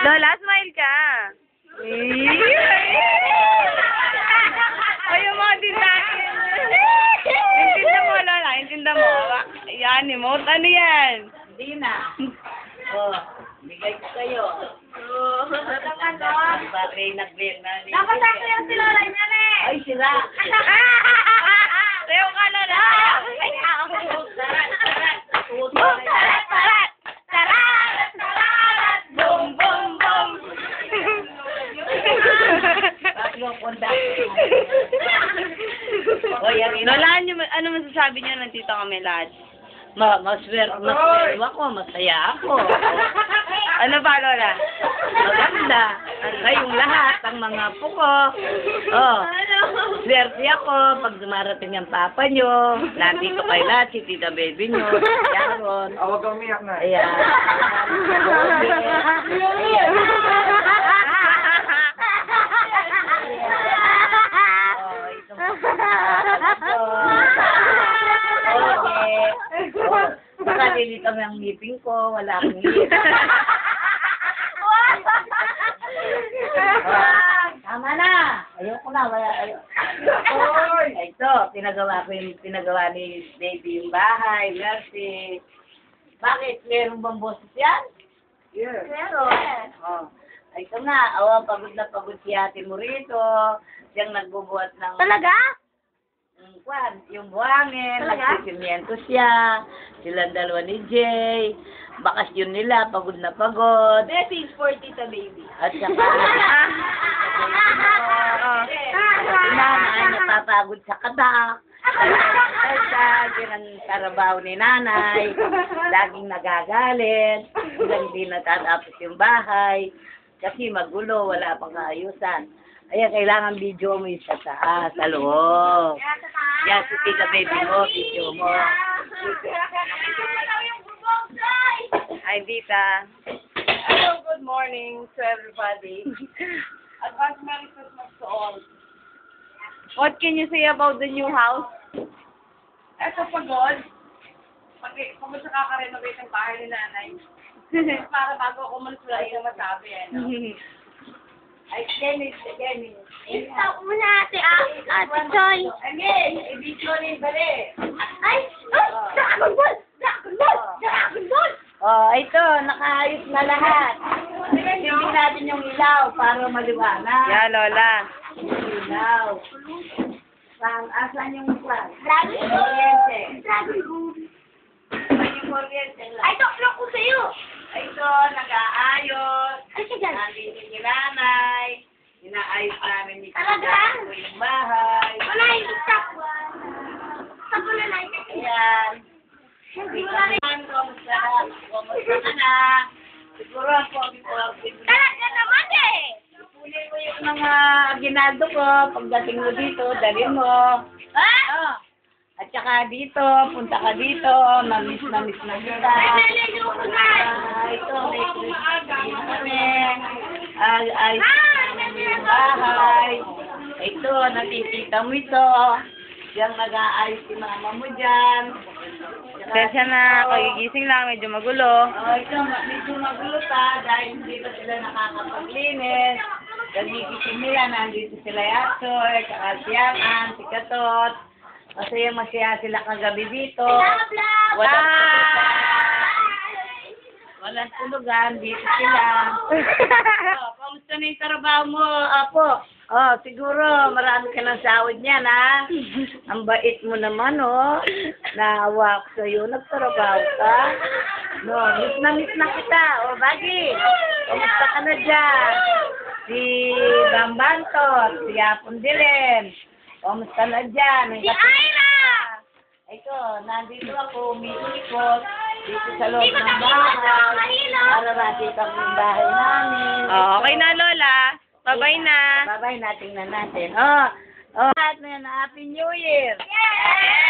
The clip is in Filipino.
Lola, smile ka. Ay, yung mga dindakin. Intinda mo, Lola. Intinda mo. Yan, emote. Ano yan? Hindi na. Oh, bigay ko kayo. Bakit nag-bear na rin? Dapat ako yung si Lola niya eh. Ay, sira. Sayo ka, Lola. Tarat, tarat, tarat, tarat, Boom, boom, boom. Tatlong kondak. Oy, Lola, ano masasabi niyo ng tito kami lahat? maswerte ako, masaya ako. Ano ba, Lola? Maganda. Kayong lahat, ang mga apo ko. Oh, swerte ako pag dumarating ang papa nyo. Lati ko kay Lati, tita baby nyo. Yaron. Huwag kang umiyak na. Ayan. Oh, itong baka lilito ang ngipin ko, wala akong ngipin. Tama na! Ayoko na, ito, pinagawa ni baby yung bahay, Mercy. Bakit? Meron bang boses yan? Yes. Meron. Oh. Ito nga, pagod na pagod si ate mo rito. Siyang nagbubuhat ng... Talaga? Yung buhangin, Talaga? nagsisimiento siya, silang dalawa ni Jay, bakasyon nila, pagod na pagod, Message for Tita Baby. at saka, si nanay, napapagod sa katak, yan ang trabaho ni nanay, laging nagagalit, hindi natatapos yung bahay, kasi magulo, wala pang kaayusan. Ayan, kailangan video mo yung sa taas, sa loob. Yan, si Tita Baby mo, video mo. Hi, Tita. Hello, good morning to everybody. Advance Merry Christmas to all. What can you say about the new house? Eto pagod. Pagod sa kaka-renovate ng bahay ni nanay. Para bago ako umalis wala yung masabi eh. Ay, Dennis. Stop muna ate Choy. Again, i-video ni Bale. Ay! Dragon Ball! Dragon Ball! Dragon Ball! Oh, ito, nakaayos na lahat. Hindi natin yung ilaw para maliwanag. Yeah, Lola. Ilaw. Asan yung kwan? Dragon Ball! Kuryente. Dragon Ball! Ay, yung kuryente lang. Ay, tuklok ko sa'yo! Ito, nag-aayos. Ay, siya dyan. Nandito ni nanay. Inaayos namin ni Talaga? yung bahay. Wala yung stop. Stop mo na lang. Ayan. Hindi mo na rin. Kumusta ka na? Siguro ako, Talaga naman eh! kunin mo yung mga aginaldo ko. Pagdating mo dito, dalhin mo. Ha? Oh. At saka dito, punta ka dito. Namiss na kita. Ay, naliliw ko na. Ito, may Christmas kami. Ay, yung bahay. Ito, nakikita mo ito. Diyan nag-aayos si mama mo dyan. Sensya na, kagigising lang, medyo magulo. Oh, ito, medyo magulo pa dahil hindi pa sila nakakapaglinis. Kagigising nila, nandito sila Yasoy, kakasyakan, si Katot. Masaya sila kagabi dito. Walang tulugan, dito sila. Kamusta na yung trabaho mo, Apo? Oh, siguro marami ka ng sahod niyan, ha? Ang bait mo naman, oh. Naawa ko sa'yo, nagtrabaho ka. No, miss na kita. Oh, Bagi, kamusta ka na dyan? Si Bambantot, si Apon Dilen. Kamusta na dyan? Si Ira! Ito, nandito ako, umiikot dito sa loob Hindi ko ng nakikita sa bahay. mahilo. Para makita ko yung bahay namin. Oh, okay na, Lola. Bye-bye na. Bye-bye, natin na natin. Oh, lahat na yan, Happy New Year! Yeah!